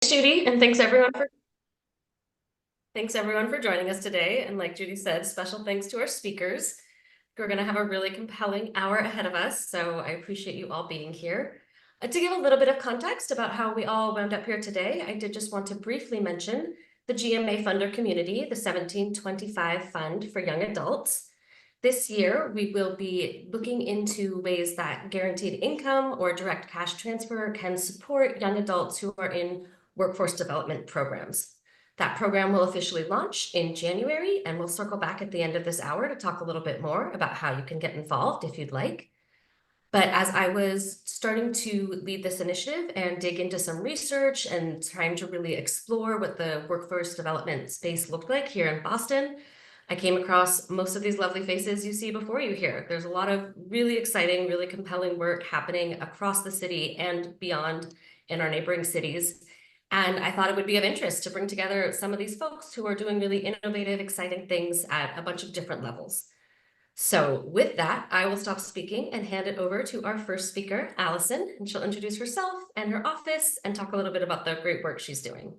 Judy, and thanks everyone for joining us today. And like Judy said, special thanks to our speakers. We're going to have a really compelling hour ahead of us, so I appreciate you all being here. To give a little bit of context about how we all wound up here today, I did just want to briefly mention the GMA funder community, the 1725 Fund for Young Adults. This year, we will be looking into ways that guaranteed income or direct cash transfer can support young adults who are in workforce development programs. That program will officially launch in January, and we'll circle back at the end of this hour to talk a little bit more about how you can get involved if you'd like. But as I was starting to lead this initiative and dig into some research and trying to really explore what the workforce development space looked like here in Boston, I came across most of these lovely faces you see before you here. There's a lot of really exciting, really compelling work happening across the city and beyond in our neighboring cities. And I thought it would be of interest to bring together some of these folks who are doing really innovative, exciting things at a bunch of different levels. So with that, I will stop speaking and hand it over to our first speaker, Allison, and she'll introduce herself and her office and talk a little bit about the great work she's doing.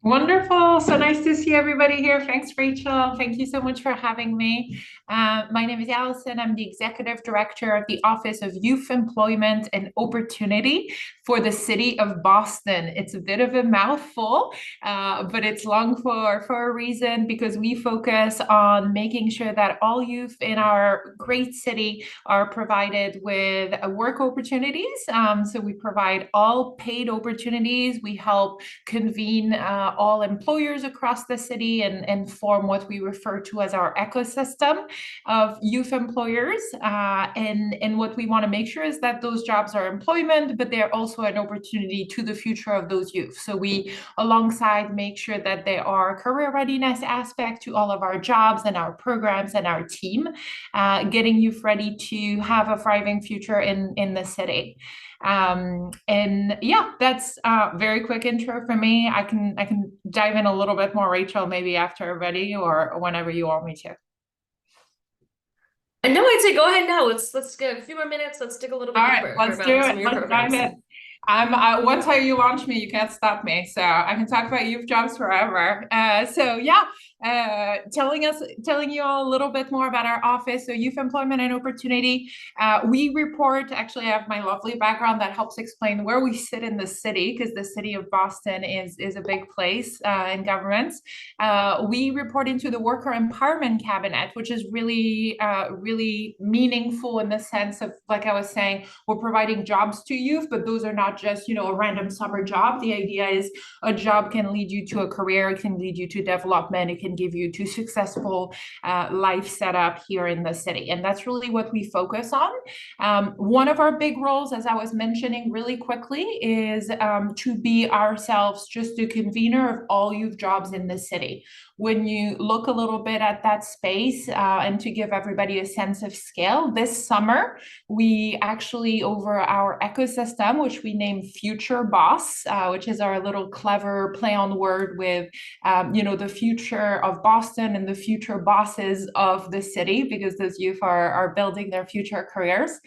Wonderful. So nice to see everybody here. Thanks, Rachel. Thank you so much for having me. My name is Allison. I'm the Executive Director of the Office of Youth Employment and Opportunity for the City of Boston. It's a bit of a mouthful, but it's long for a reason because we focus on making sure that all youth in our great city are provided with work opportunities. So we provide all paid opportunities. We help convene all employers across the city and form what we refer to as our ecosystem of youth employers. And what we want to make sure is that those jobs are employment, but they're also an opportunity to the future of those youth. So we, alongside, make sure that there are career readiness aspect to all of our jobs and our programs and our team, getting youth ready to have a thriving future in the city. And yeah, that's a very quick intro for me. I can dive in a little bit more, Rachel, maybe after ready or whenever you want me to. And no, I'd say go ahead now. Let's get a few more minutes. Let's dig a little bit All right, deeper, hear let's do about some it. of your Let's dive programs. in. Once you launch me, you can't stop me. So I can talk about youth jobs forever. So yeah, telling you all a little bit more about our office. So Youth Employment and Opportunity. We report. Actually, I have my lovely background that helps explain where we sit in the city, because the city of Boston is a big place in governments. We report into the Worker Empowerment Cabinet, which is really really meaningful in the sense of, like I was saying, we're providing jobs to youth, but those are not just, a random summer job. The idea is a job can lead you to a career, it can lead you to development, it can give you to successful life setup here in the city. And that's really what we focus on. One of our big roles, as I was mentioning really quickly, is to be ourselves just a convener of all youth jobs in the city. When you look a little bit at that space, and to give everybody a sense of scale, this summer, we actually, over our ecosystem, which we name Future Boss, which is our little clever play on word with, the future of Boston and the future bosses of the city, because those youth are building their future careers.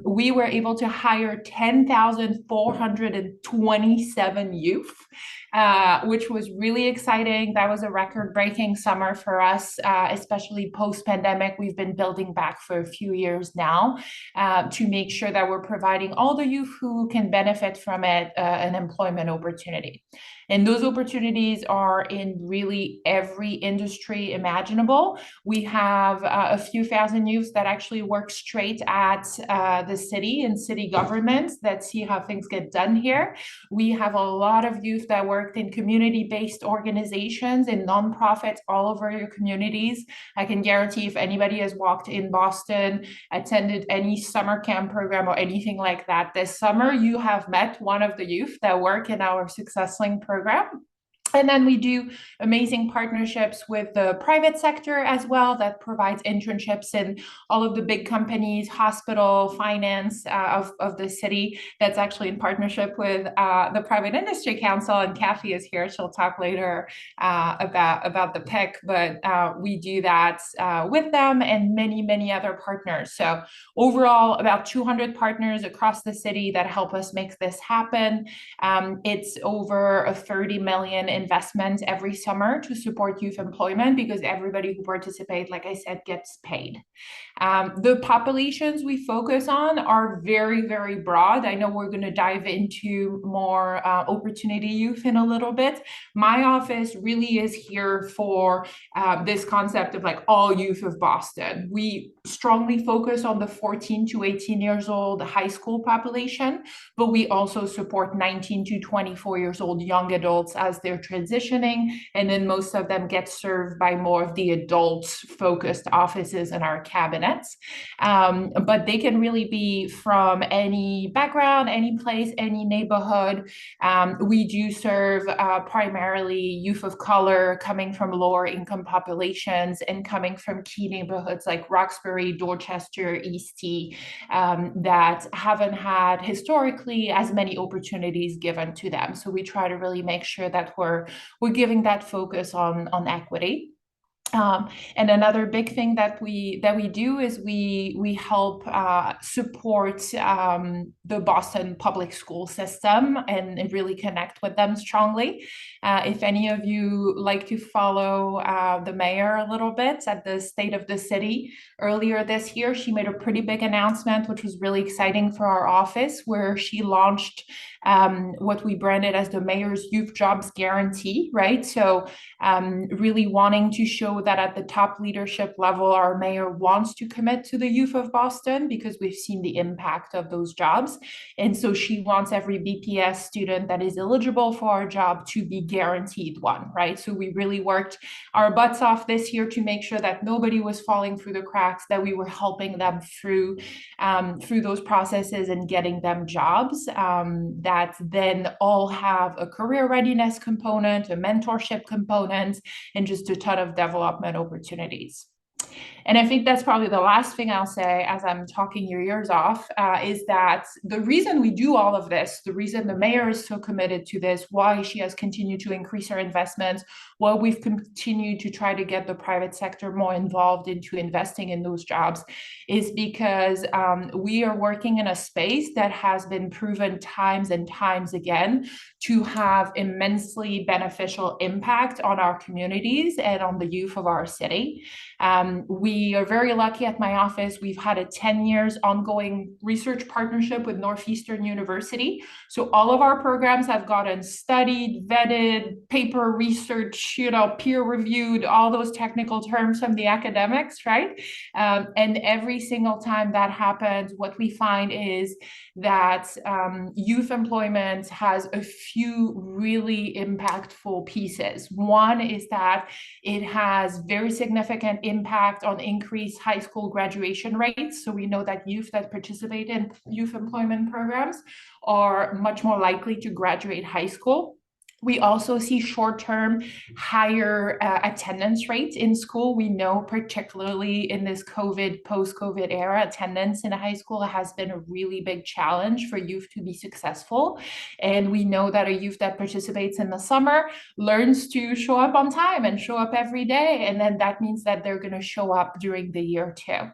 We were able to hire 10,427 youth, which was really exciting. That was a record-breaking summer for us, especially post-pandemic. We've been building back for a few years now to make sure that we're providing all the youth who can benefit from it an employment opportunity. And those opportunities are in really every industry imaginable. We have a few thousand youths that actually work straight at the city and city governments that see how things get done here. We have a lot of youth that worked in community-based organizations and nonprofits all over your communities. I can guarantee if anybody has walked in Boston, attended any summer camp program or anything like that this summer, you have met one of the youth that work in our Success Link program. And then we do amazing partnerships with the private sector as well that provides internships in all of the big companies, hospital, finance of the city. That's actually in partnership with the Private Industry Council. And Kathy is here. She'll talk later about the pick, but we do that with them and many, many other partners. So overall, about 200 partners across the city that help us make this happen. It's over a 30 million investment every summer to support youth employment because everybody who participates, like I said, gets paid. The populations we focus on are very, very broad. I know we're going to dive into more opportunity youth in a little bit. My office really is here for this concept of like all youth of Boston. We strongly focus on the 14 to 18 years old high school population, but we also support 19 to 24 years old young adults as they're transitioning. And then most of them get served by more of the adult focused offices in our cabinets. But they can really be from any background, any place, any neighborhood. We do serve primarily youth of color coming from lower income populations and coming from key neighborhoods like Roxbury, Dorchester, Eastie, that haven't had historically as many opportunities given to them. So we try to really make sure that we're giving that focus on equity. And another big thing that we do is we help support the Boston public school system and really connect with them strongly. If any of you like to follow the mayor a little bit at the state of the city, earlier this year, she made a pretty big announcement, which was really exciting for our office, where she launched what we branded as the Mayor's Youth Jobs Guarantee, right? So really wanting to show that at the top leadership level, our mayor wants to commit to the youth of Boston because we've seen the impact of those jobs. And so she wants every BPS student that is eligible for our job to be guaranteed one, right? So we really worked our butts off this year to make sure that nobody was falling through the cracks, that we were helping them through those processes and getting them jobs that then all have a career readiness component, a mentorship component, and just a ton of development opportunities. And I think that's probably the last thing I'll say as I'm talking your ears off, is that the reason we do all of this, the reason the mayor is so committed to this, why she has continued to increase her investments, why we've continued to try to get the private sector more involved into investing in those jobs, is because we are working in a space that has been proven times and times again to have immensely beneficial impact on our communities and on the youth of our city. We are very lucky at my office. We've had a 10 years ongoing research partnership with Northeastern University. So all of our programs have gotten studied, vetted, paper research, peer reviewed, all those technical terms from the academics, right? And every single time that happens, what we find is that youth employment has a few really impactful pieces. One is that it has very significant impact on increased high school graduation rates. So we know that youth that participate in youth employment programs are much more likely to graduate high school. We also see short-term higher attendance rates in school. We know particularly in this post-COVID era, attendance in high school has been a really big challenge for youth to be successful. And we know that a youth that participates in the summer learns to show up on time and show up every day. And then that means that they're going to show up during the year too.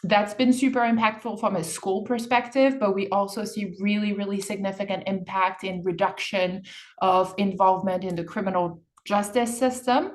That's been super impactful from a school perspective, but we also see really, really significant impact in reduction of involvement in the criminal justice system,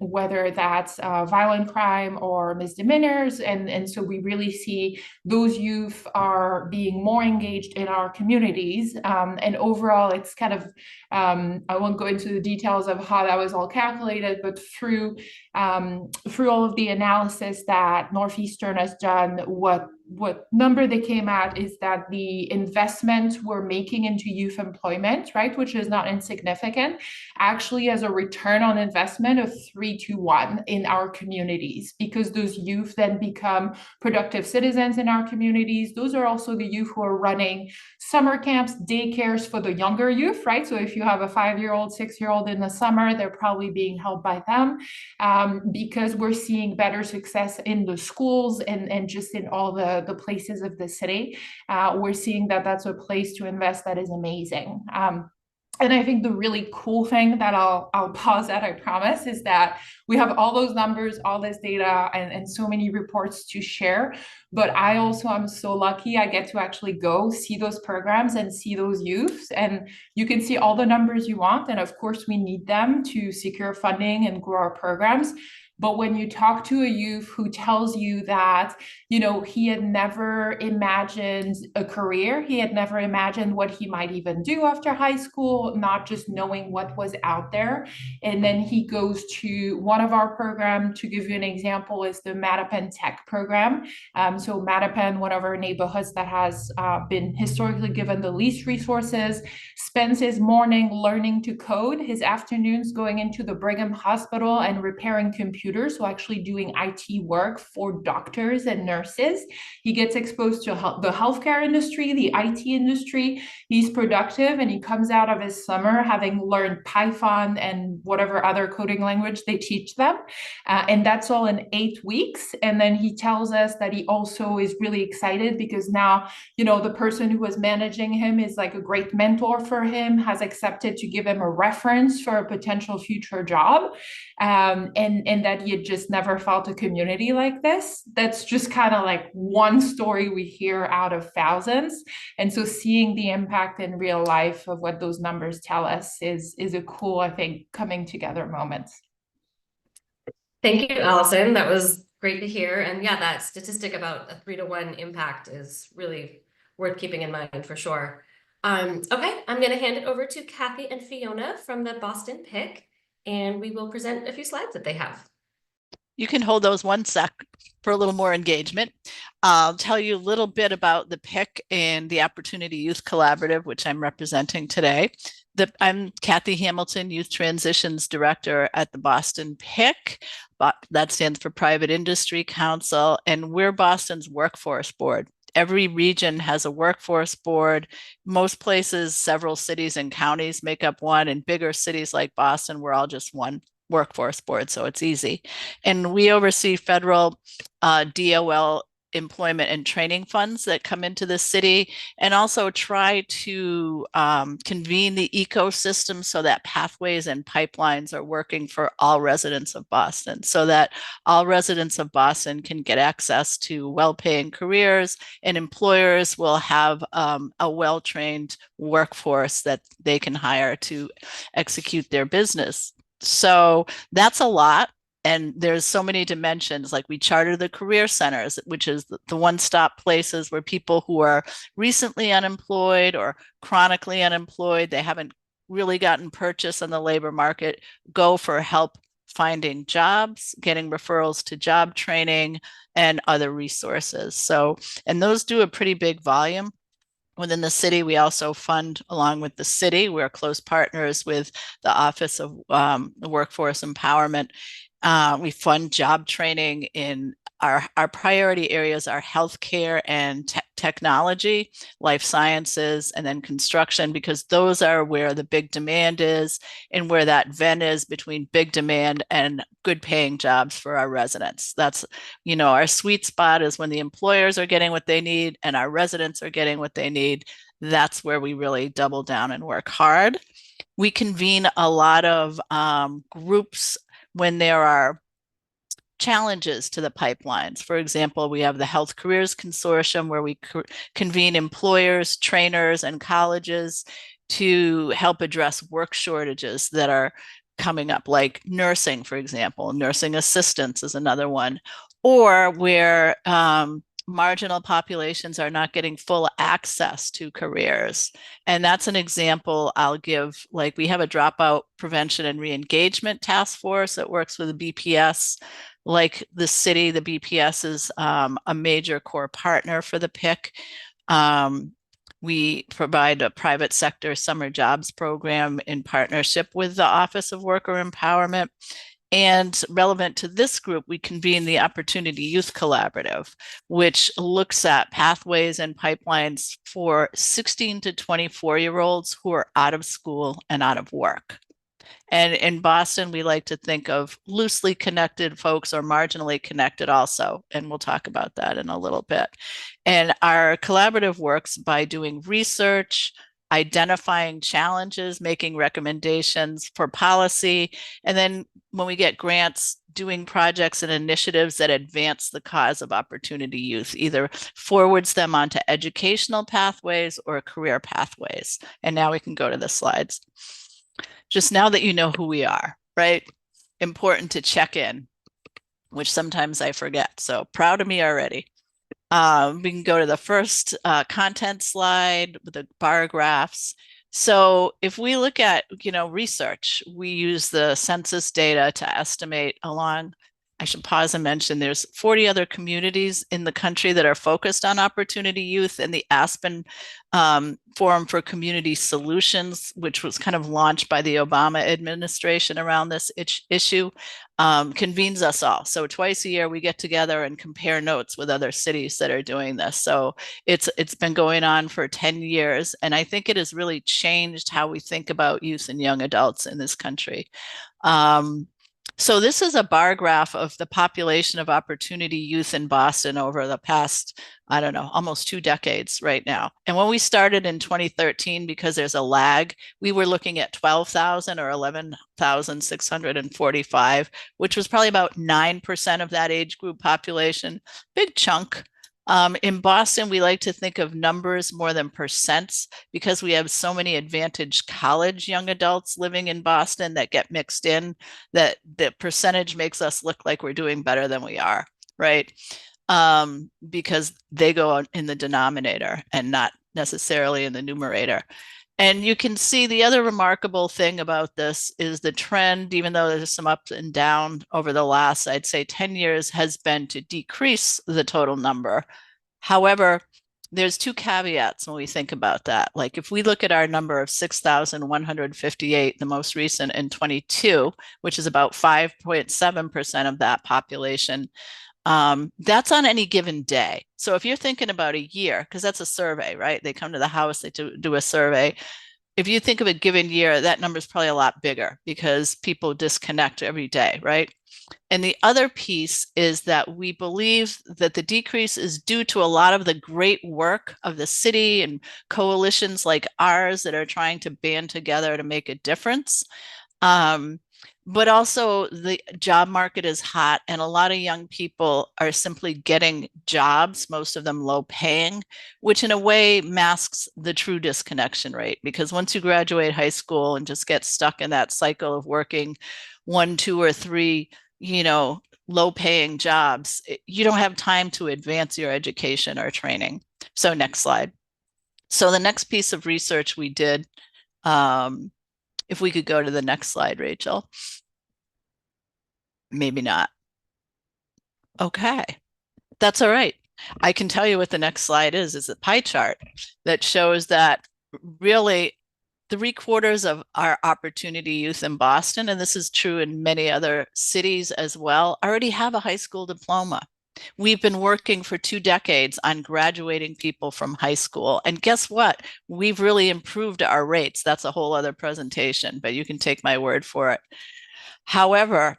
whether that's violent crime or misdemeanors. And so we really see those youth are being more engaged in our communities. And overall, it's kind of, I won't go into the details of how that was all calculated, but through all of the analysis that Northeastern has done, what what number they came at is that the investment we're making into youth employment, right, which is not insignificant, actually has a return on investment of 3 to 1 in our communities, because those youth then become productive citizens in our communities. Those are also the youth who are running summer camps, daycares for the younger youth, right? So if you have a 5-year-old, 6-year-old in the summer, they're probably being held by them, because we're seeing better success in the schools and just in all the places of the city. We're seeing that that's a place to invest that is amazing. And I think the really cool thing that I'll pause at, I promise, is that we have all those numbers, all this data, and so many reports to share. But I also am so lucky I get to actually go see those programs and see those youths. And you can see all the numbers you want. And of course, we need them to secure funding and grow our programs. But when you talk to a youth who tells you that, he had never imagined a career, he had never imagined what he might even do after high school, not just knowing what was out there. And then he goes to one of our programs, to give you an example, is the Mattapan Tech program. So Mattapan, one of our neighborhoods that has been historically given the least resources, spends his morning learning to code, his afternoons going into the Brigham Hospital and repairing computers, so actually doing IT work for doctors and nurses. He gets exposed to the healthcare industry, the IT industry. He's productive, and he comes out of his summer having learned Python and whatever other coding language they teach them. And that's all in 8 weeks. And then he tells us that he also is really excited because now, the person who was managing him is like a great mentor for him, has accepted to give him a reference for a potential future job. And that he had just never felt a community like this. That's just kind of like one story we hear out of thousands. And so seeing the impact in real life of what those numbers tell us is a cool, I think, coming together moment. Thank you, Allison. That was great to hear. And yeah, that statistic about a 3-to-1 impact is really worth keeping in mind for sure. Okay, I'm going to hand it over to Kathy and Fiona from the Boston PIC, and we will present a few slides that they have. You can hold those 1 sec for a little more engagement. I'll tell you a little bit about the PIC and the Opportunity Youth Collaborative, which I'm representing today. I'm Kathy Hamilton, Youth Transitions Director at the Boston PIC. That stands for Private Industry Council, and we're Boston's workforce board. Every region has a workforce board. Most places, several cities and counties make up one. In bigger cities like Boston, we're all just one workforce board, so it's easy. And we oversee federal DOL employment and training funds that come into the city, and also try to convene the ecosystem so that pathways and pipelines are working for all residents of Boston, so that all residents of Boston can get access to well-paying careers, and employers will have a well-trained workforce that they can hire to execute their business. So that's a lot. And there's so many dimensions. Like we charter the career centers, which is the one-stop places where people who are recently unemployed or chronically unemployed, they haven't really gotten purchase on the labor market, go for help finding jobs, getting referrals to job training and other resources. So, and those do a pretty big volume. Within the city, we also fund, along with the city, we're close partners with the Office of Workforce Empowerment. We fund job training in our priority areas are healthcare and technology, life sciences, and then construction, because those are where the big demand is and where that Venn is between big demand and good paying jobs for our residents. That's, our sweet spot is when the employers are getting what they need and our residents are getting what they need. That's where we really double down and work hard. We convene a lot of groups when there are challenges to the pipelines. For example, we have the Health Careers Consortium, where we convene employers, trainers, and colleges to help address work shortages that are coming up, like nursing, for example. Nursing assistants is another one. Or where marginal populations are not getting full access to careers. And that's an example I'll give. Like we have a dropout prevention and re-engagement task force that works with the BPS. like the city, the BPS is a major core partner for the PIC. We provide a private sector summer jobs program in partnership with the Office of Worker Empowerment. And relevant to this group, we convene the Opportunity Youth Collaborative, which looks at pathways and pipelines for 16 to 24-year-olds who are out of school and out of work. And in Boston, we like to think of loosely connected folks or marginally connected also. And we'll talk about that in a little bit. And our collaborative works by doing research, identifying challenges, making recommendations for policy, and then when we get grants, doing projects and initiatives that advance the cause of opportunity youth, either forwards them onto educational pathways or career pathways. And now we can go to the slides. Just now that you know who we are, right? Important to check in, which sometimes I forget. So proud of me already. We can go to the first content slide with the bar graphs. So if we look at, research, we use the census data to estimate along. I should pause and mention there's 40 other communities in the country that are focused on opportunity youth, and the Aspen Forum for Community Solutions, which was kind of launched by the Obama administration around this issue, convenes us all. So twice a year we get together and compare notes with other cities that are doing this. So it's been going on for 10 years, and I think it has really changed how we think about youth and young adults in this country. So this is a bar graph of the population of opportunity youth in Boston over the past, I don't know, almost 2 decades right now. And when we started in 2013, because there's a lag, we were looking at 12,000 or 11,645, which was probably about 9% of that age group population. Big chunk. In Boston, we like to think of numbers more than percents because we have so many advantaged college young adults living in Boston that get mixed in, that the percentage makes us look like we're doing better than we are, right? Because they go in the denominator and not necessarily in the numerator. And you can see the other remarkable thing about this is the trend, even though there's some up and down over the last, I'd say 10 years, has been to decrease the total number. However, there's 2 caveats when we think about that. Like if we look at our number of 6,158, the most recent in 22, which is about 5.7% of that population, that's on any given day. So if you're thinking about a year, because that's a survey, right? They come to the house, they do a survey. If you think of a given year, that number is probably a lot bigger because people disconnect every day, right? And the other piece is that we believe that the decrease is due to a lot of the great work of the city and coalitions like ours that are trying to band together to make a difference. But also the job market is hot and a lot of young people are simply getting jobs, most of them low paying, which in a way masks the true disconnection rate. Because once you graduate high school and just get stuck in that cycle of working 1, 2, or 3, low paying jobs, you don't have time to advance your education or training. So next slide. So the next piece of research we did, if we could go to the next slide, Rachel. Maybe not. Okay, that's all right. I can tell you what the next slide is a pie chart that shows that really 3/4 of our opportunity youth in Boston, and this is true in many other cities as well, already have a high school diploma. We've been working for 2 decades on graduating people from high school. And guess what? We've really improved our rates. That's a whole other presentation, but you can take my word for it. However,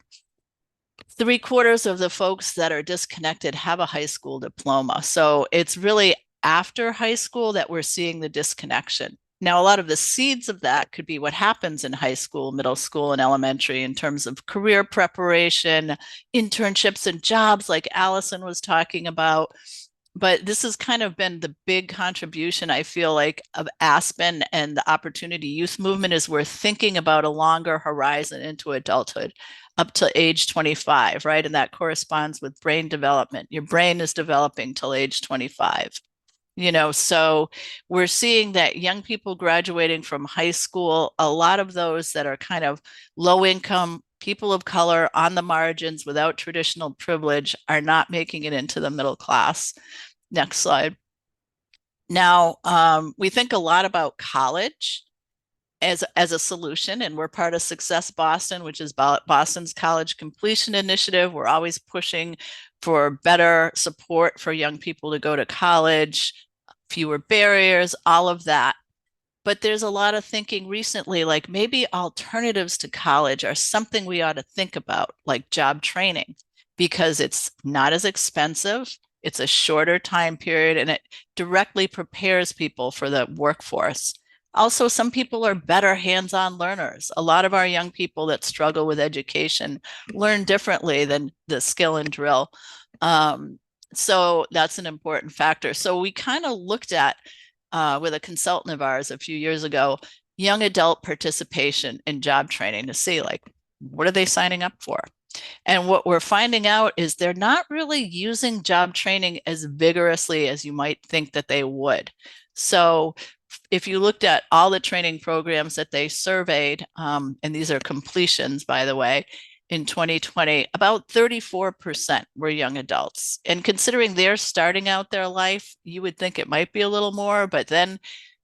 3/4 of the folks that are disconnected have a high school diploma. So it's really after high school that we're seeing the disconnection. Now, a lot of the seeds of that could be what happens in high school, middle school, and elementary in terms of career preparation, internships and jobs like Allison was talking about. But this has kind of been the big contribution, I feel like, of Aspen and the Opportunity Youth Movement is we're thinking about a longer horizon into adulthood up to age 25, right? And that corresponds with brain development. Your brain is developing till age 25. So we're seeing that young people graduating from high school, a lot of those that are kind of low income people of color on the margins without traditional privilege are not making it into the middle class. Next slide. Now, we think a lot about college as a solution, and we're part of Success Boston, which is Boston's college completion initiative. We're always pushing for better support for young people to go to college, fewer barriers, all of that. But there's a lot of thinking recently, like maybe alternatives to college are something we ought to think about, like job training, because it's not as expensive, it's a shorter time period, and it directly prepares people for the workforce. Also, some people are better hands-on learners. A lot of our young people that struggle with education learn differently than the skill and drill. So that's an important factor. So we kind of looked at, with a consultant of ours a few years ago, young adult participation in job training to see, like, what are they signing up for? And what we're finding out is they're not really using job training as vigorously as you might think that they would. So if you looked at all the training programs that they surveyed, and these are completions, by the way, in 2020, about 34% were young adults. And considering they're starting out their life, you would think it might be a little more. But then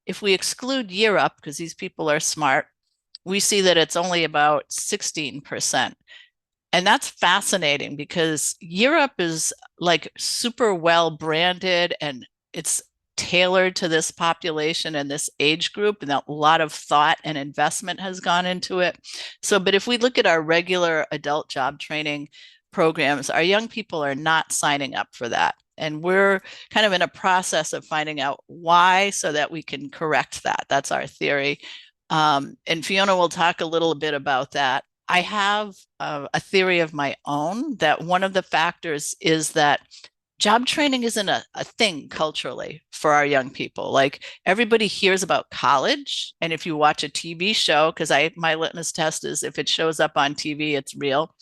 if we exclude year up, because these people are smart, we see that it's only about 16%. And that's fascinating because Europe is like super well branded and it's tailored to this population and this age group, and a lot of thought and investment has gone into it. So, but if we look at our regular adult job training programs, our young people are not signing up for that. And we're kind of in a process of finding out why so that we can correct that. That's our theory. And Fiona will talk a little bit about that. I have a theory of my own that one of the factors is that job training isn't a thing culturally for our young people. Like everybody hears about college. And if you watch a TV show, because my litmus test is if it shows up on TV, it's real.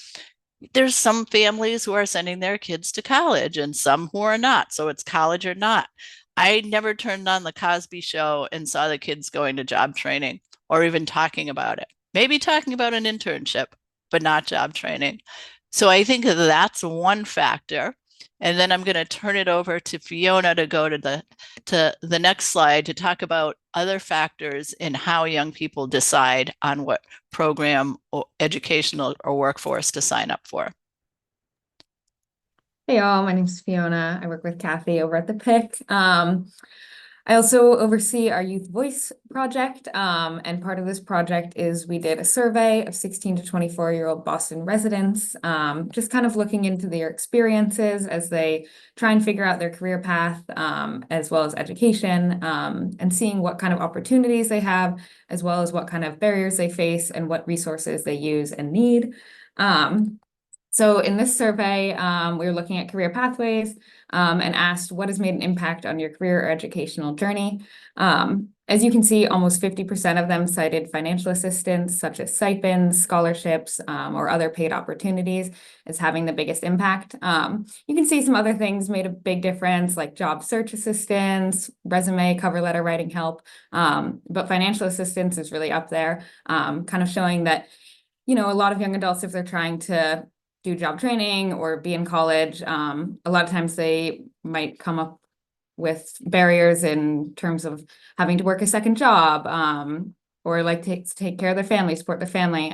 There's some families who are sending their kids to college and some who are not. So it's college or not. I never turned on the Cosby Show and saw the kids going to job training or even talking about it. Maybe talking about an internship, but not job training. So I think that's one factor. And then I'm going to turn it over to Fiona to go to the next slide to talk about other factors in how young people decide on what program or educational or workforce to sign up for. Hey y'all, my name is Fiona. I work with Kathy over at the PIC. I also oversee our Youth Voice project, and part of this project is we did a survey of 16 to 24-year-old Boston residents, just kind of looking into their experiences as they try and figure out their career path, as well as education, and seeing what kind of opportunities they have, as well as what kind of barriers they face and what resources they use and need. So in this survey, we were looking at career pathways and asked what has made an impact on your career or educational journey. As you can see, almost 50% of them cited financial assistance, such as stipends, scholarships, or other paid opportunities as having the biggest impact. You can see some other things made a big difference, like job search assistance, resume, cover letter writing help. But financial assistance is really up there, kind of showing that, a lot of young adults, if they're trying to do job training or be in college, a lot of times they might come up with barriers in terms of having to work a second job, or like take care of their family, support their family.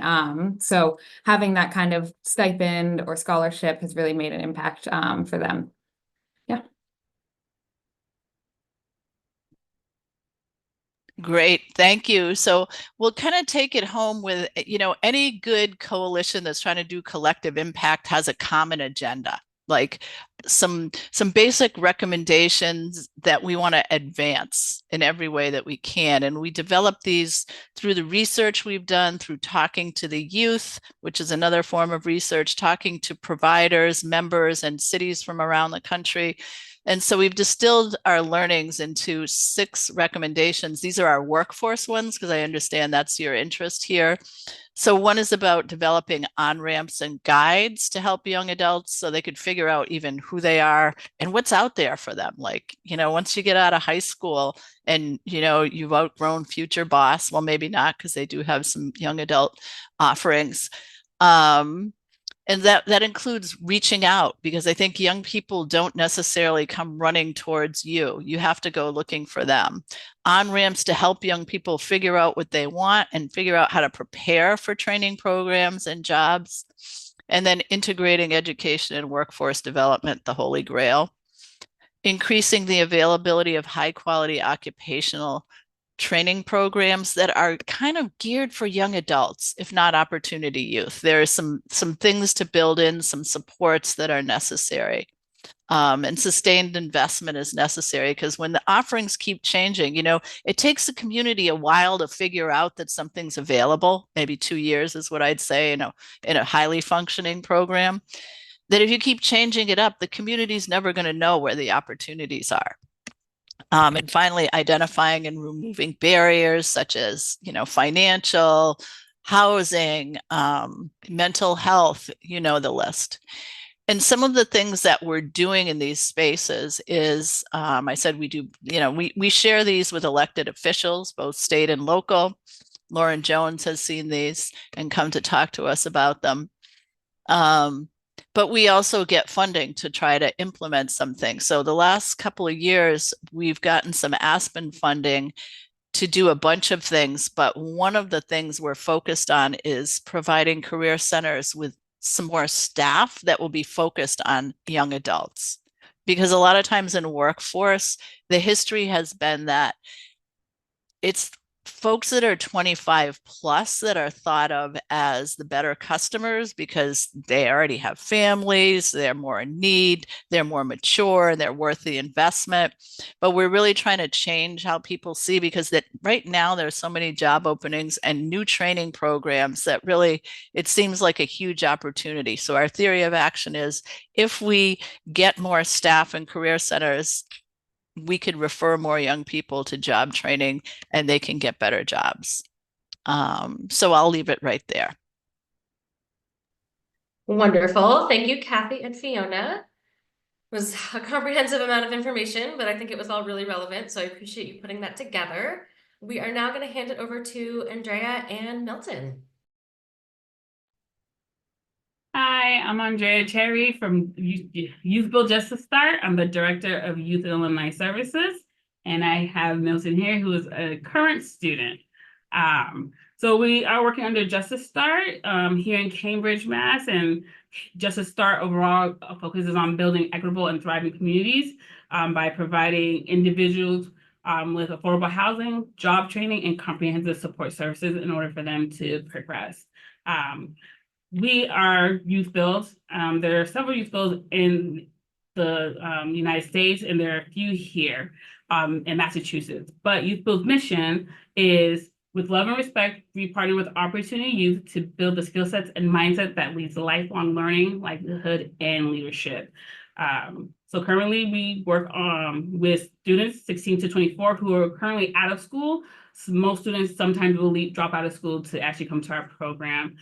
So having that kind of stipend or scholarship has really made an impact for them. Yeah. Great, thank you. So we'll kind of take it home with, any good coalition that's trying to do collective impact has a common agenda, like some basic recommendations that we want to advance in every way that we can. And we develop these through the research we've done, through talking to the youth, which is another form of research, talking to providers, members, and cities from around the country. And so we've distilled our learnings into 6 recommendations. These are our workforce ones, because I understand that's your interest here. So one is about developing on-ramps and guides to help young adults so they could figure out even who they are and what's out there for them. Like, once you get out of high school and, you've outgrown Future Boss, well, maybe not, because they do have some young adult offerings. And that includes reaching out, because I think young people don't necessarily come running towards you. You have to go looking for them. On-ramps to help young people figure out what they want and figure out how to prepare for training programs and jobs. And then integrating education and workforce development, the holy grail. Increasing the availability of high quality occupational training programs that are kind of geared for young adults, if not opportunity youth. There are some things to build in, some supports that are necessary. And sustained investment is necessary, because when the offerings keep changing, it takes the community a while to figure out that something's available. Maybe 2 years is what I'd say, in a highly functioning program. That if you keep changing it up, the community's never going to know where the opportunities are. And finally, identifying and removing barriers such as, financial, housing, mental health, the list. And some of the things that we're doing in these spaces is, I said we do, we share these with elected officials, both state and local. Lauren Jones has seen these and come to talk to us about them. But we also get funding to try to implement some things. So the last couple of years, we've gotten some Aspen funding to do a bunch of things. But one of the things we're focused on is providing career centers with some more staff that will be focused on young adults. Because a lot of times in workforce, the history has been that it's folks that are 25 plus that are thought of as the better customers, because they already have families, they're more in need, they're more mature, and they're worth the investment. But we're really trying to change how people see, because that right now there's so many job openings and new training programs that really, it seems like a huge opportunity. So our theory of action is, if we get more staff and career centers, we could refer more young people to job training and they can get better jobs. So I'll leave it right there. Wonderful. Thank you, Kathy and Fiona. It was a comprehensive amount of information, but I think it was all really relevant. So I appreciate you putting that together. We are now going to hand it over to Andrea and Milton. Hi, I'm Andrea Cherry from Youth Build Justice Start. I'm the Director of Youth and Alumni Services, and I have Milton here, who is a current student. So we are working under Justice Start here in Cambridge, Mass, and Justice Start overall focuses on building equitable and thriving communities by providing individuals with affordable housing, job training, and comprehensive support services in order for them to progress. We are Youth Builds. There are several Youth Builds in the United States, and there are a few here in Massachusetts. But Youth Build's mission is, with love and respect, we partner with Opportunity Youth to build the skill sets and mindset that leads to lifelong learning, livelihood, and leadership. So currently we work with students 16 to 24 who are currently out of school. So most students sometimes will drop out of school to actually come to our program.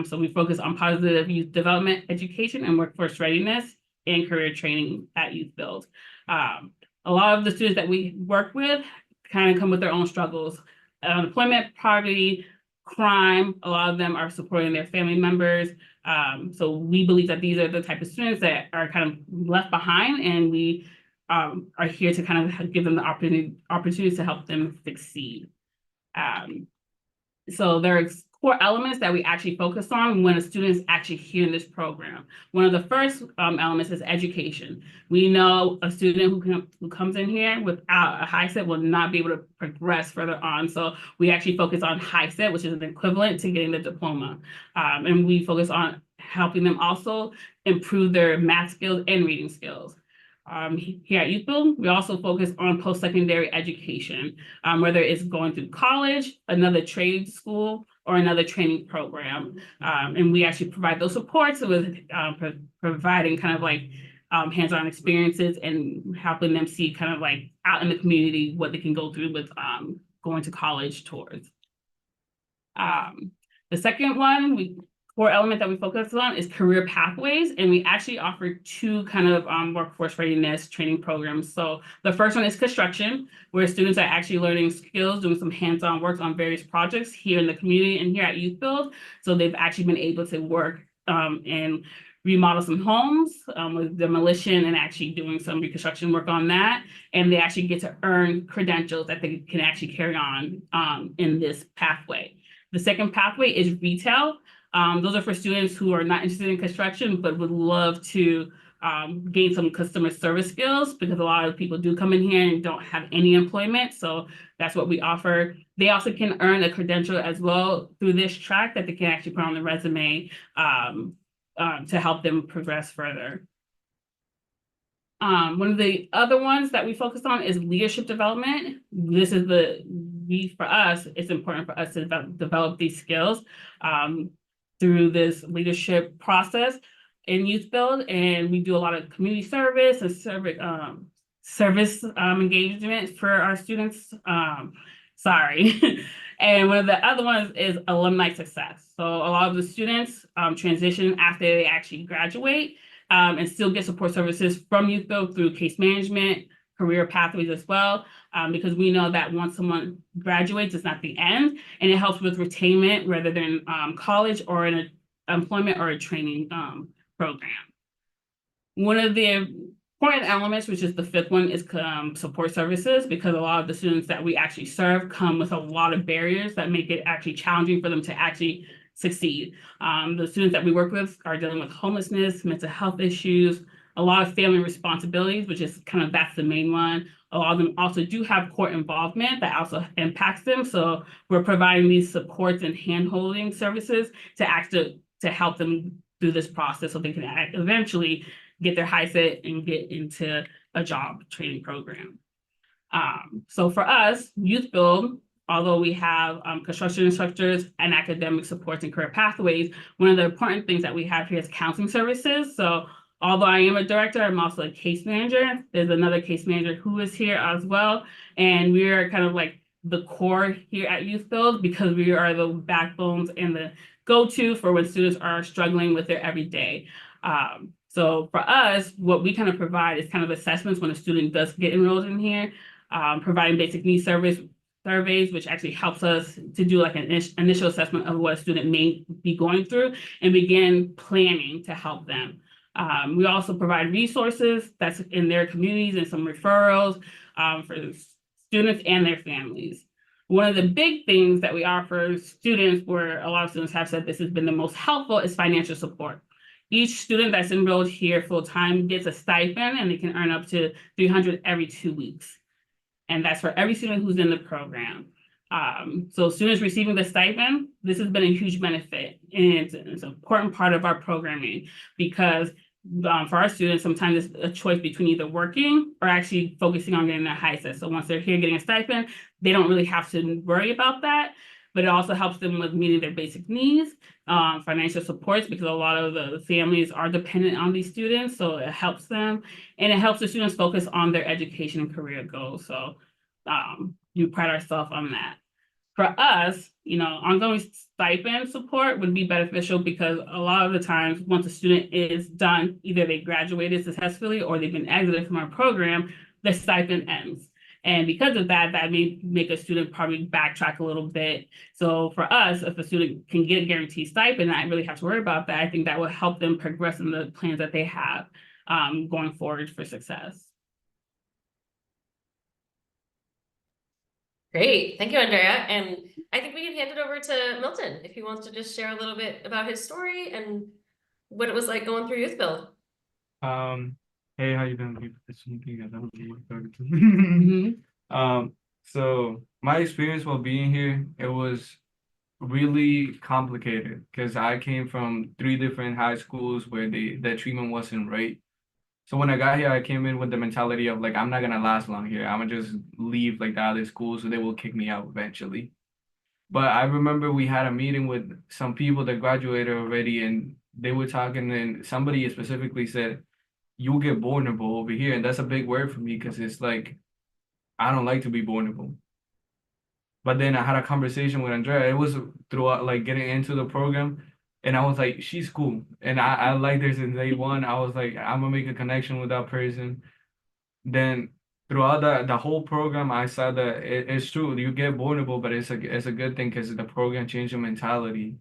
So we focus on positive youth development, education, and workforce readiness and career training at Youth Build. A lot of the students that we work with kind of come with their own struggles. Unemployment, poverty, crime, a lot of them are supporting their family members. So we believe that these are the type of students that are kind of left behind, and we are here to kind of give them the opportunities to help them succeed. So there are core elements that we actually focus on when a student is actually here in this program. One of the first elements is education. We know a student who comes in here without a high set will not be able to progress further on. So we actually focus on high set, which is an equivalent to getting the diploma. And we focus on helping them also improve their math skills and reading skills. Here at Youth Build, we also focus on post-secondary education, whether it's going through college, another trade school, or another training program. And we actually provide those supports with providing kind of like hands-on experiences and helping them see kind of like out in the community what they can go through with going to college towards. The second one, core element that we focus on is career pathways, and we actually offer two kind of workforce readiness training programs. So the first one is construction, where students are actually learning skills, doing some hands-on work on various projects here in the community and here at Youth Build. So they've actually been able to work and remodel some homes with demolition and actually doing some reconstruction work on that. And they actually get to earn credentials that they can actually carry on in this pathway. The second pathway is retail. Those are for students who are not interested in construction, but would love to gain some customer service skills, because a lot of people do come in here and don't have any employment. So that's what we offer. They also can earn a credential as well through this track that they can actually put on the resume to help them progress further. One of the other ones that we focus on is leadership development. This is for us, it's important for us to develop these skills through this leadership process in Youth Build. And we do a lot of community service and service engagement for our students. And one of the other ones is alumni success. So a lot of the students transition after they actually graduate and still get support services from Youth Build through case management, career pathways as well, because we know that once someone graduates, it's not the end, and it helps with retainment, whether they're in college or in an employment or a training program. One of the important elements, which is the fifth one, is support services, because a lot of the students that we actually serve come with a lot of barriers that make it actually challenging for them to actually succeed. The students that we work with are dealing with homelessness, mental health issues, a lot of family responsibilities, which is that's the main one. A lot of them also do have court involvement that also impacts them. So we're providing these supports and hand-holding services to help them through this process so they can eventually get their HiSET and get into a job training program. So for us, Youth Build, although we have construction instructors and academic supports and career pathways, one of the important things that we have here is counseling services. So although I am a director, I'm also a case manager. There's another case manager who is here as well. And we are kind of like the core here at Youth Build, because we are the backbones and the go-to for when students are struggling with their everyday. So for us, what we kind of provide is kind of assessments when a student does get enrolled in here, providing basic needs surveys, which actually helps us to do like an initial assessment of what a student may be going through and begin planning to help them. We also provide resources that's in their communities and some referrals for students and their families. One of the big things that we offer students, where a lot of students have said this has been the most helpful, is financial support. Each student that's enrolled here full-time gets a stipend, and they can earn up to $300 every 2 weeks. And that's for every student who's in the program. So students receiving the stipend, this has been a huge benefit. And it's an important part of our programming, because for our students, sometimes it's a choice between either working or actually focusing on getting their HiSET. So once they're here getting a stipend, they don't really have to worry about that. But it also helps them with meeting their basic needs, financial supports, because a lot of the families are dependent on these students. So it helps them, and it helps the students focus on their education and career goals. So we pride ourselves on that. For us, ongoing stipend support would be beneficial, because a lot of the times once a student is done, either they graduated successfully or they've been exited from our program, the stipend ends. And because of that, that may make a student probably backtrack a little bit. So for us, if a student can get a guaranteed stipend and not really have to worry about that, I think that will help them progress in the plans that they have going forward for success. Great. Thank you, Andrea. And I think we can hand it over to Milton if he wants to just share a little bit about his story and what it was like going through Youth Build. Hey, how you doing? So my experience while being here, it was really complicated, because I came from 3 different high schools where the treatment wasn't right. So when I got here, I came in with the mentality of like, I'm not gonna last long here. I'm gonna just leave like the other schools, so they will kick me out eventually. But I remember we had a meeting with some people that graduated already, and they were talking, and somebody specifically said, you'll get vulnerable over here. And that's a big word for me, because it's like, I don't like to be vulnerable. But then I had a conversation with Andrea. It was throughout like getting into the program. And I was like, she's cool. And I liked her since day one. I was like, I'm gonna make a connection with that person. Then throughout the whole program, I saw that it's true. You get vulnerable, but it's a good thing because the program changed your mentality.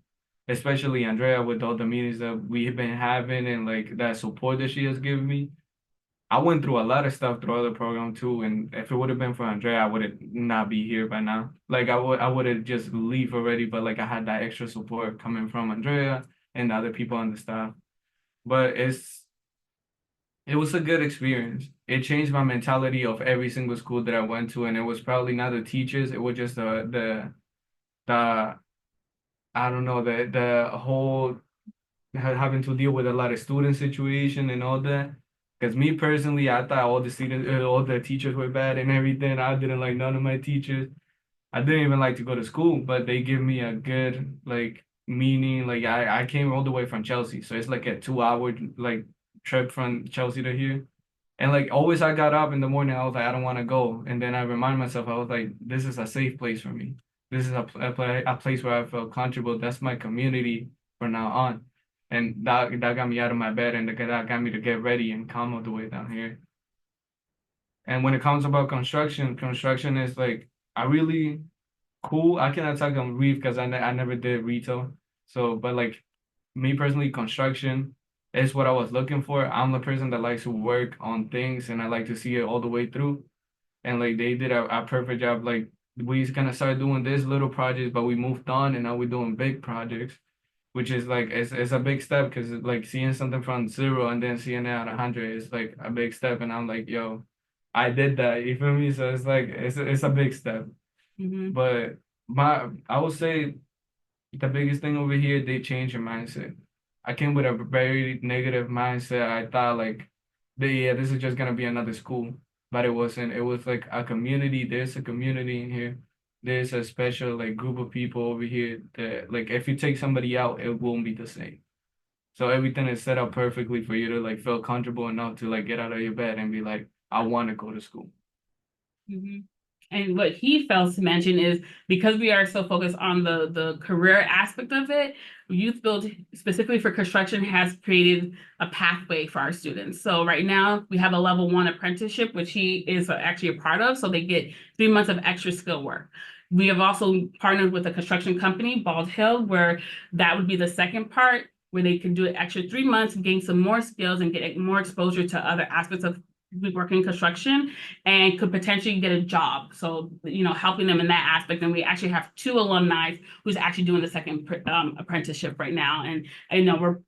Especially Andrea with all the meetings that we've been having and like that support that she has given me. I went through a lot of stuff throughout the program too, and if it would have been for Andrea, I would have not be here by now. Like I would have just leave already, but like I had that extra support coming from Andrea and the other people on the staff. But it was a good experience. It changed my mentality of every single school that I went to, and it was probably not the teachers, it was just the I don't know, the whole having to deal with a lot of student situation and all that. Because me personally, I thought all the teachers were bad and everything. I didn't like none of my teachers. I didn't even like to go to school, but they give me a good like meaning. Like I came all the way from Chelsea, so it's like a 2 hour like trip from Chelsea to here. And like always, I got up in the morning. I was like, I don't want to go. And then I remind myself, I was like, this is a safe place for me. This is a place where I feel comfortable. That's my community from now on. And that got me out of my bed and that got me to get ready and come all the way down here. And when it comes about construction is like I really cool. I cannot talk on reef because I never did retail. So, but like me personally, construction is what I was looking for. I'm the person that likes to work on things and I like to see it all the way through. And like they did a perfect job. Like we kind of started doing this little projects, but we moved on and now we're doing big projects, which is like it's a big step because like seeing something from zero and then seeing it at 100 is like a big step. And I'm like, yo, I did that. You feel me? So it's like it's a big step. Mm-hmm. But I would say the biggest thing over here, they change your mindset. I came with a very negative mindset. I thought like, yeah, this is just gonna be another school, but it wasn't. It was like a community. There's a community in here. There's a special like group of people over here that like if you take somebody out, it won't be the same. So everything is set up perfectly for you to like feel comfortable enough to like get out of your bed and be like, I want to go to school. Mm-hmm. And what he fails to mention is because we are so focused on the career aspect of it, Youth Build specifically for construction has created a pathway for our students. So right now we have a level 1 apprenticeship, which he is actually a part of. So they get 3 months of extra skill work. We have also partnered with a construction company, Bald Hill, where that would be the second part, where they can do an extra 3 months, gain some more skills and get more exposure to other aspects of working in construction and could potentially get a job. So, helping them in that aspect. And we actually have 2 alumni who's actually doing the second apprenticeship right now. And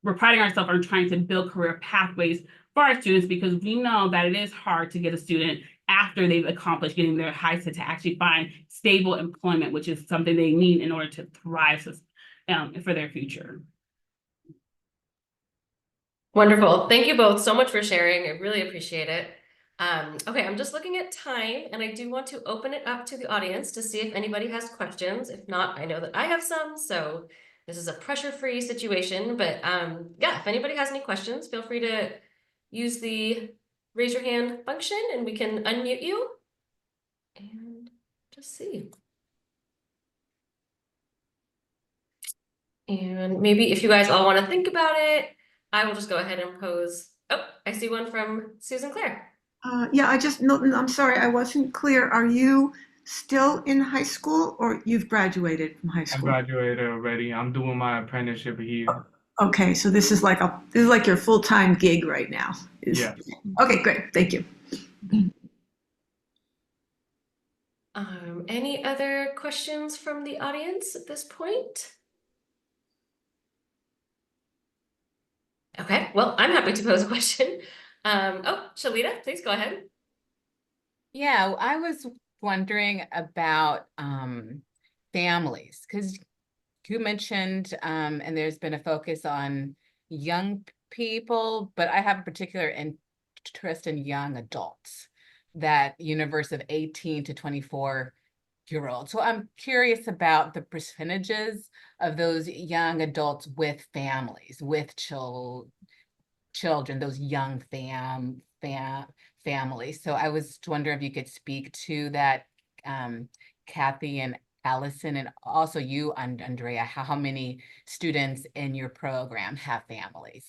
we're priding ourselves on trying to build career pathways for our students because we know that it is hard to get a student after they've accomplished getting their HiSET to actually find stable employment, which is something they need in order to thrive for their future. Wonderful. Thank you both so much for sharing. I really appreciate it. Okay, I'm just looking at time and I do want to open it up to the audience to see if anybody has questions. If not, I know that I have some, so this is a pressure-free situation, but yeah, if anybody has any questions, feel free to use the raise your hand function and we can unmute you and just see. And maybe if you guys all want to think about it, I will just go ahead and pose. Oh, I see one from Susan Claire. Yeah, no, I'm sorry, I wasn't clear. Are you still in high school or you've graduated from high I school? graduated already. I'm doing my apprenticeship here. Okay, so this is like your full-time gig right now. Yeah. Okay, great. Thank you. Any other questions from the audience at this point? Okay, well, I'm happy to pose a question. Oh, Shalita, please go ahead. Yeah, I was wondering about families because you mentioned and there's been a focus on young people, but I have a particular interest in young adults, that universe of 18 to 24-year-olds. So I'm curious about the percentages of those young adults with families, with children, those young families. So I was wondering if you could speak to that, Kathy, and Allison, and also you, Andrea, how many students in your program have families?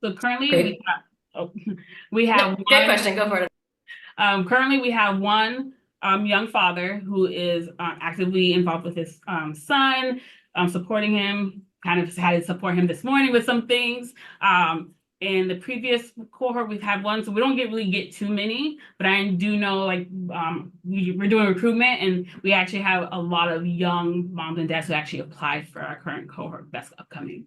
So currently Great. we have, oh, we No, have great one, question. Go for it. currently we have one young father who is actively involved with his son, supporting him, kind of had to support him this morning with some things. In the previous cohort, we've had one, so we don't really get too many, but I do know like we're doing recruitment, and we actually have a lot of young moms and dads who actually applied for our current cohort that's upcoming.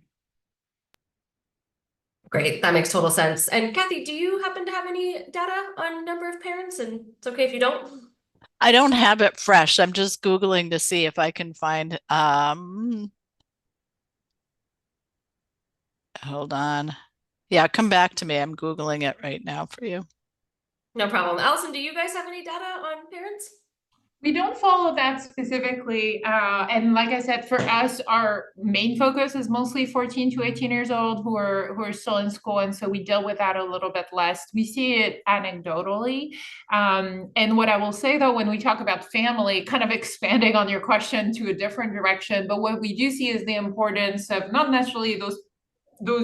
Great, that makes total sense. And Kathy, do you happen to have any data on number of parents? And it's okay if you don't. I don't have it fresh. I'm just Googling to see if I can find, hold on. Yeah, come back to me. I'm Googling it right now for you. No problem. Allison, do you guys have any data on parents? We don't follow that specifically. And like I said, for us, our main focus is mostly 14 to 18 years old who are still in school. And so we deal with that a little bit less. We see it anecdotally. And what I will say though, when we talk about family, kind of expanding on your question to a different direction, but what we do see is the importance of not necessarily those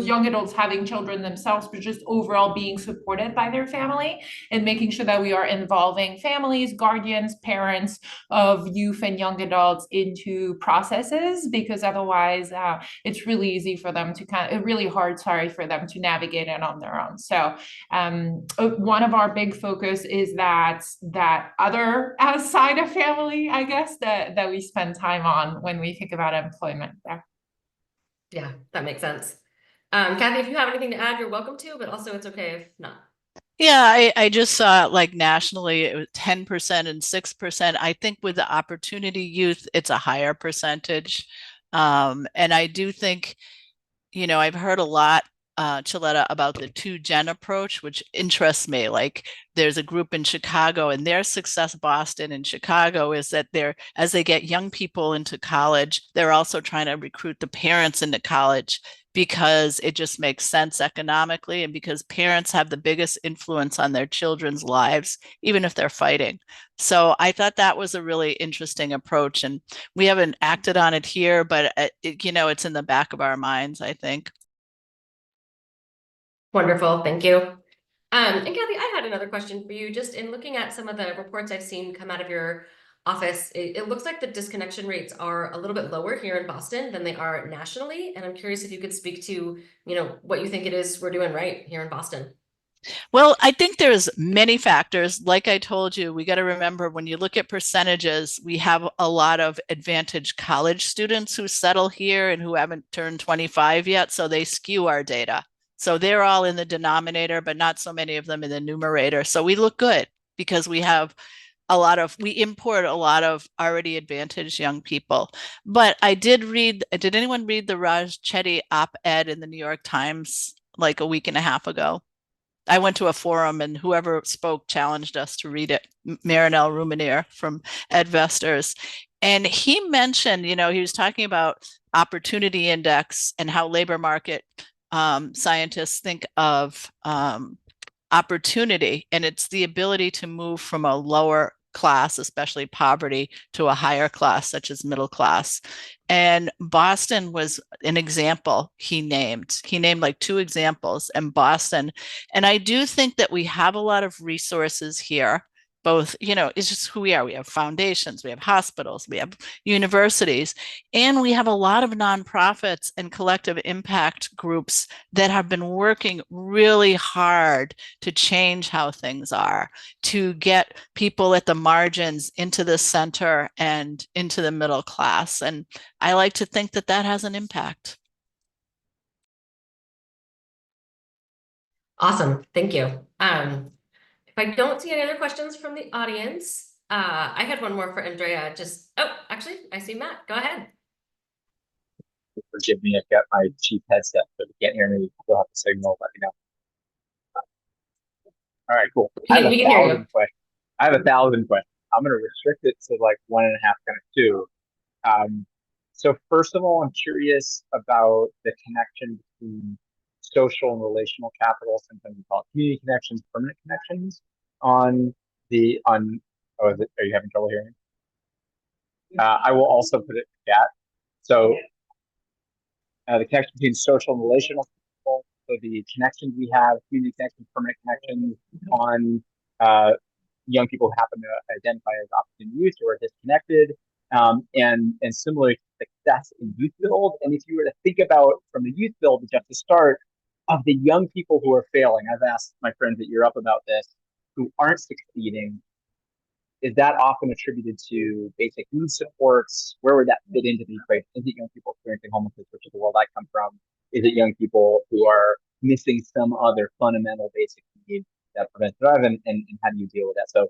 young adults having children themselves, but just overall being supported by their family and making sure that we are involving families, guardians, parents of youth and young adults into processes, because otherwise it's really easy for them to really hard, for them to navigate it on their own. So one of our big focus is that other side of family, I guess, that we spend time on when we think about employment there. Yeah, that makes sense. Kathy, if you have anything to add, you're welcome to, but also it's okay if not. Yeah, I just saw like nationally it was 10% and 6%. I think with the opportunity youth, it's a higher percentage. And I do think, I've heard a lot, Chiletta, about the 2-gen approach, which interests me. Like there's a group in Chicago, and their success, Boston and Chicago, is that as they get young people into college, they're also trying to recruit the parents into college because it just makes sense economically, and because parents have the biggest influence on their children's lives, even if they're fighting. So I thought that was a really interesting approach, and we haven't acted on it here, but it's in the back of our minds, I think. Wonderful, thank you. And Kathy, I had another question for you. Just in looking at some of the reports I've seen come out of your office, it looks like the disconnection rates are a little bit lower here in Boston than they are nationally. And I'm curious if you could speak to, what you think it is we're doing right here in Boston. Well, I think there's many factors. Like I told you, we got to remember when you look at percentages, we have a lot of advantaged college students who settle here and who haven't turned 25 yet. So they skew our data. So they're all in the denominator, but not so many of them in the numerator. So we look good because we import a lot of already advantaged young people. But did anyone read the Raj Chetty op-ed in the New York Times like a week and a half ago? I went to a forum and whoever spoke challenged us to read it, Marinelle Ruminier from Edvestors. And he mentioned, he was talking about opportunity index and how labor market scientists think of opportunity. And it's the ability to move from a lower class, especially poverty, to a higher class, such as middle class. And Boston was an example he named. He named like 2 examples in Boston. And I do think that we have a lot of resources here. Both, it's just who we are. We have foundations, we have hospitals, we have universities, and we have a lot of nonprofits and collective impact groups that have been working really hard to change how things are, to get people at the margins into the center and into the middle class. And I like to think that that has an impact. Awesome, thank you. If I don't see any other questions from the audience, I had one more for Andrea. Actually, I see Matt. Go ahead. Forgive me, I've got my cheap headset, but if you can't hear me, you'll have to signal, let me know. All right, cool. We can hear you. Questions. I have 1,000 questions. I'm going to restrict it to like 1.5, kind of 2. So first of all, I'm curious about the connection between social and relational capital. Sometimes we call it community connections, permanent connections. Are you having trouble hearing me? I will also put it in the chat. So the connection between social and relational people, so the connections we have, community connections, permanent connections on young people who happen to identify as opportunity youth or are disconnected, and similarly success in youth build. And if you were to think about from the youth build just to start of the young people who are failing, I've asked my friends at Europe about this, who aren't succeeding, is that often attributed to basic need supports? Where would that fit into the equation? Is it young people experiencing homelessness, which is the world I come from? Is it young people who are missing some other fundamental basic need that prevents drive? And how do you deal with that? So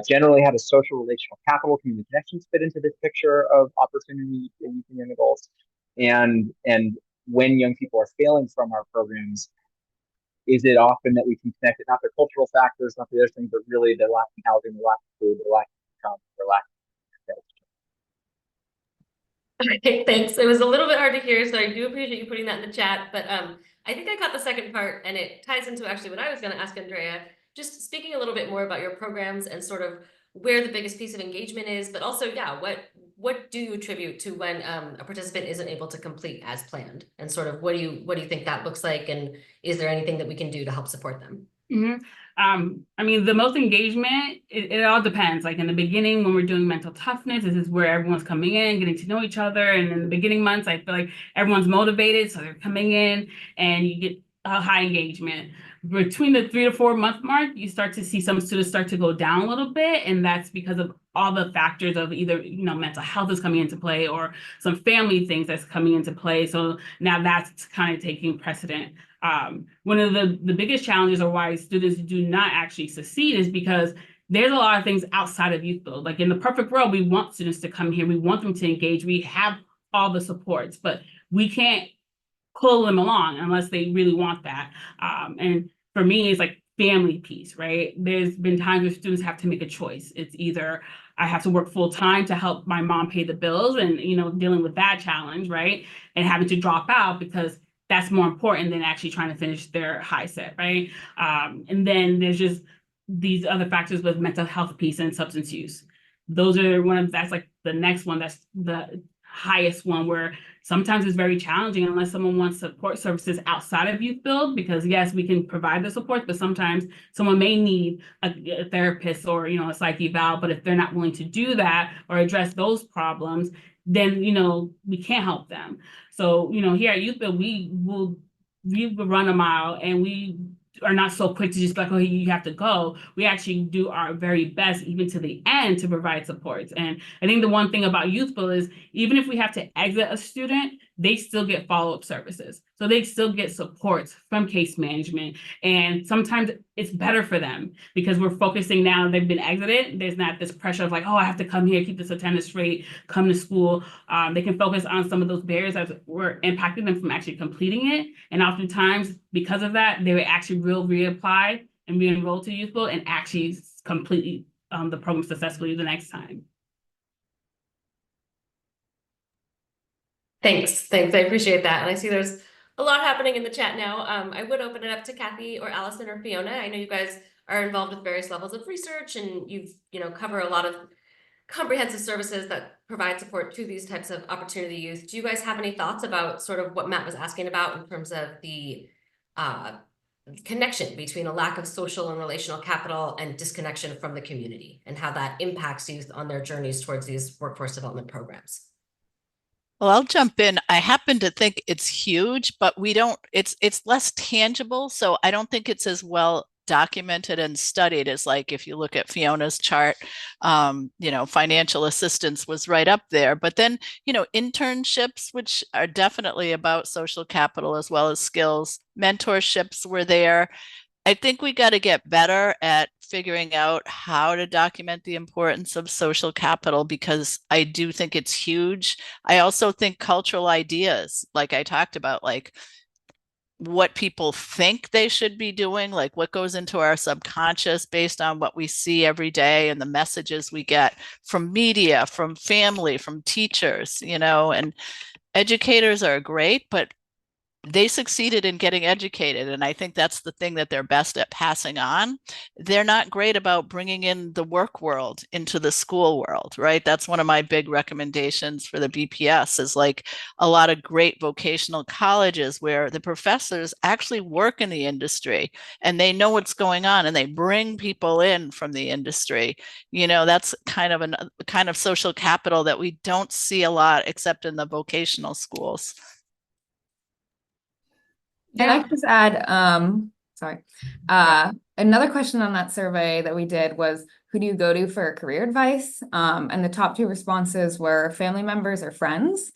generally, how does social relational capital, community connections fit into this picture of opportunity in youth and young adults? And when young people are failing from our programs, is it often that we can connect it not to cultural factors, not to other things, but really the lack of housing, the lack of food, the lack of income, the lack of Okay, thanks. It was a little bit hard to hear, so I do appreciate you putting that in the chat. But I think I caught the second part, and it ties into actually what I was going to ask Andrea. Just speaking a little bit more about your programs and sort of where the biggest piece of engagement is, but also, yeah, what do you attribute to when a participant isn't able to complete as planned, and sort of what do you think that looks like, and is there anything that we can do to help support them? Mm-hmm. I mean, the most engagement, it all depends. Like in the beginning, when we're doing mental toughness, this is where everyone's coming in, getting to know each other. And in the beginning months, I feel like everyone's motivated. So they're coming in and you get a high engagement. Between the 3 to 4 month mark, you start to see some students start to go down a little bit. And that's because of all the factors of either, mental health is coming into play or some family things that's coming into play. So now that's kind of taking precedent. One of the biggest challenges or why students do not actually succeed is because there's a lot of things outside of youth build. Like in the perfect world, we want students to come here. We want them to engage. We have all the supports, but we can't pull them along unless they really want that. And for me, it's like family piece, right? There's been times where students have to make a choice. It's either I have to work full time to help my mom pay the bills and, dealing with that challenge, right? And having to drop out because that's more important than actually trying to finish their high set, right? And then there's just these other factors with mental health piece and substance use. That's like the next one, that's the highest one, where sometimes it's very challenging unless someone wants support services outside of youth build, because yes, we can provide the support, but sometimes someone may need a therapist or a psych eval, but if they're not willing to do that or address those problems, then we can't help them. So here at youth build, we will run a mile, and we are not so quick to just be like, oh, you have to go. We actually do our very best, even to the end, to provide supports. And I think the one thing about youth build is even if we have to exit a student, they still get follow-up services. So they still get supports from case management. And sometimes it's better for them because we're focusing now, they've been exited. There's not this pressure of like, oh, I have to come here, keep this attendance straight, come to school. They can focus on some of those barriers that were impacting them from actually completing it. And oftentimes, because of that, they would actually reapply and re-enroll to youth build and actually complete the program successfully the next time. Thanks. I appreciate that. And I see there's a lot happening in the chat now. I would open it up to Kathy or Allison or Fiona. I know you guys are involved with various levels of research, and you've, cover a lot of comprehensive services that provide support to these types of opportunity youth. Do you guys have any thoughts about sort of what Matt was asking about in terms of the connection between a lack of social and relational capital and disconnection from the community, and how that impacts youth on their journeys towards these workforce development programs? Well, I'll jump in. I happen to think it's huge, but it's less tangible. So I don't think it's as well documented and studied as, like, if you look at Fiona's chart, financial assistance was right up there. But then, internships, which are definitely about social capital as well as skills, mentorships were there. I think we got to get better at figuring out how to document the importance of social capital, because I do think it's huge. I also think cultural ideas, like I talked about, like what people think they should be doing, like what goes into our subconscious based on what we see every day and the messages we get from media, from family, from teachers, and educators are great, but they succeeded in getting educated. And I think that's the thing that they're best at passing on. They're not great about bringing in the work world into the school world, right? That's one of my big recommendations for the BPS is like a lot of great vocational colleges where the professors actually work in the industry and they know what's going on and they bring people in from the industry. That's kind of a kind of social capital that we don't see a lot except in the vocational schools. And I could just add, sorry, another question on that survey that we did was, who do you go to for career advice? And the top 2 responses were family members or friends.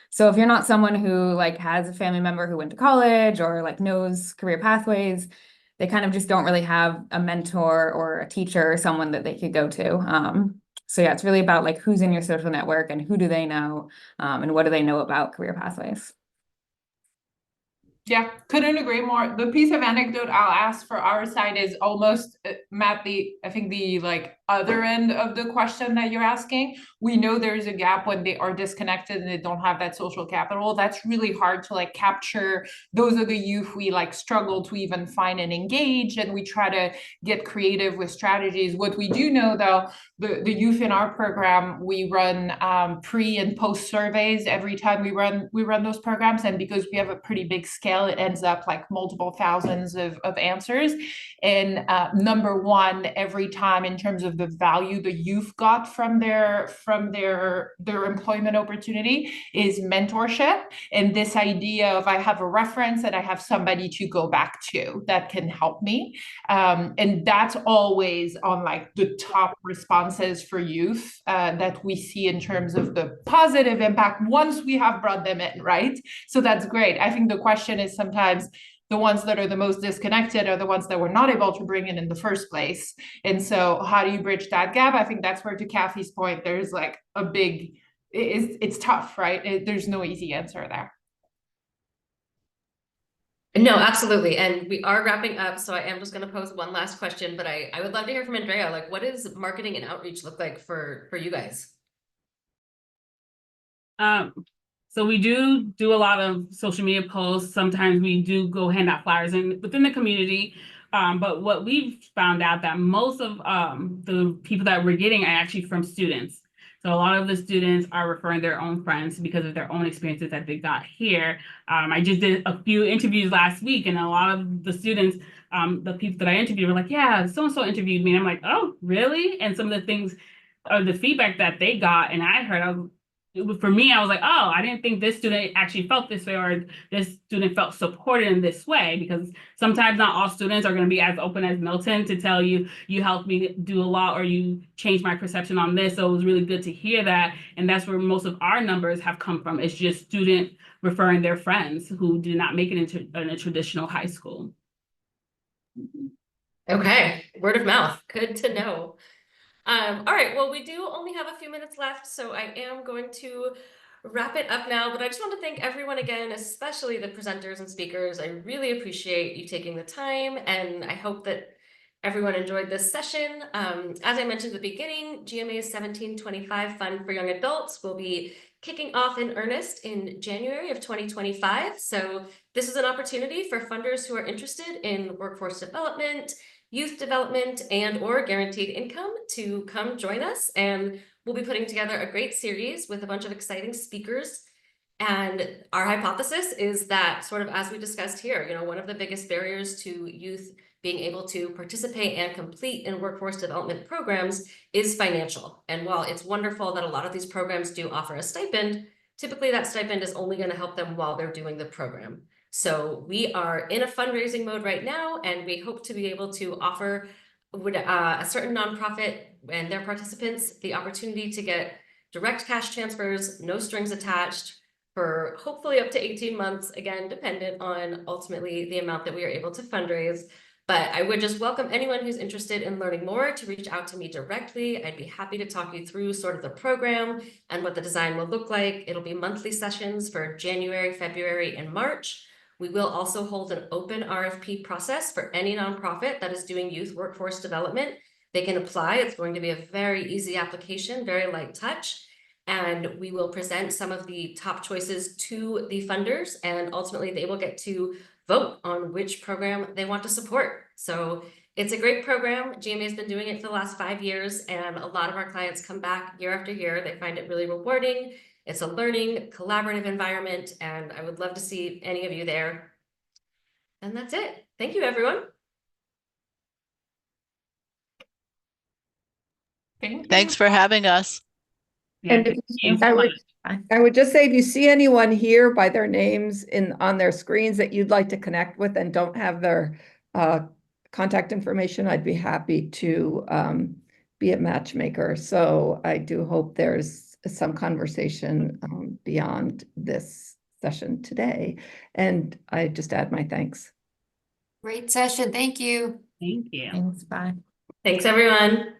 So if you're not someone who like has a family member who went to college or like knows career pathways, they kind of just don't really have a mentor or a teacher or someone that they could go to. So yeah, it's really about like who's in your social network and who do they know, and what do they know about career pathways. Yeah, couldn't agree more. The piece of anecdote I'll ask for our side is almost, Matt, I think the like other end of the question that you're asking. We know there's a gap when they are disconnected and they don't have that social capital. That's really hard to like capture. Those are the youth we like struggle to even find and engage, and we try to get creative with strategies. What we do know though, the youth in our program, we run pre and post surveys every time we run those programs, and because we have a pretty big scale, it ends up like multiple thousands of answers. And number one, every time in terms of the value the youth got from their employment opportunity is mentorship, and this idea of I have a reference and I have somebody to go back to that can help me. And that's always on like the top responses for youth that we see in terms of the positive impact once we have brought them in, right? So that's great. I think the question is sometimes the ones that are the most disconnected are the ones that we're not able to bring in the first place. And so how do you bridge that gap? I think that's where, to Kathy's point, there's like a big, it's tough, right? There's no easy answer there. No, absolutely. And we are wrapping up. So I am just going to pose one last question, but I would love to hear from Andrea. Like, what does marketing and outreach look like for you guys? So we do a lot of social media posts. Sometimes we do go hand out flyers within the community. But what we've found out that most of the people that we're getting are actually from students. So a lot of the students are referring their own friends because of their own experiences that they got here. I just did a few interviews last week, and a lot of the students, the people that I interviewed were like, yeah, so-and-so interviewed me. And I'm like, oh, really? And some of the things, the feedback that they got and I heard, for me, I was like, oh, I didn't think this student actually felt this way, or this student felt supported in this way, because sometimes not all students are going to be as open as Milton to tell you, you helped me do a lot, or you changed my perception on this. So it was really good to hear that. And that's where most of our numbers have come from. It's just student referring their friends who did not make it into a traditional high school. Okay, word of mouth. Good to know. All right, well, we do only have a few minutes left, so I am going to wrap it up now, but I just want to thank everyone again, especially the presenters and speakers. I really appreciate you taking the time, and I hope that everyone enjoyed this session. As I mentioned at the beginning, GMA's 1725 Fund for Young Adults will be kicking off in earnest in January of 2025. So this is an opportunity for funders who are interested in workforce development, youth development, and or guaranteed income to come join us. And we'll be putting together a great series with a bunch of exciting speakers. And our hypothesis is that, sort of as we discussed here, one of the biggest barriers to youth being able to participate and complete in workforce development programs is financial. And while it's wonderful that a lot of these programs do offer a stipend, typically that stipend is only going to help them while they're doing the program. So we are in a fundraising mode right now, and we hope to be able to offer a certain nonprofit and their participants the opportunity to get direct cash transfers, no strings attached, for hopefully up to 18 months, again, dependent on ultimately the amount that we are able to fundraise. But I would just welcome anyone who's interested in learning more to reach out to me directly. I'd be happy to talk you through sort of the program and what the design will look like. It'll be monthly sessions for January, February, and March. We will also hold an open RFP process for any nonprofit that is doing youth workforce development. They can apply. It's going to be a very easy application, very light touch. and we will present some of the top choices to the funders, and ultimately they will get to vote on which program they want to support. So it's a great program. GMA has been doing it for the last 5 years, and a lot of our clients come back year after year. They find it really rewarding. It's a learning, collaborative environment, and I would love to see any of you there. And that's it. Thank you, everyone. Thanks for having us. Yeah, And thank you I so would, much. I would just say, if you see anyone here by their names on their screens that you'd like to connect with and don't have their contact information, I'd be happy to be a matchmaker. So I do hope there's some conversation beyond this session today. And I just add my thanks. Great session. Thank you. Thank you. Thanks, bye. Thanks, everyone.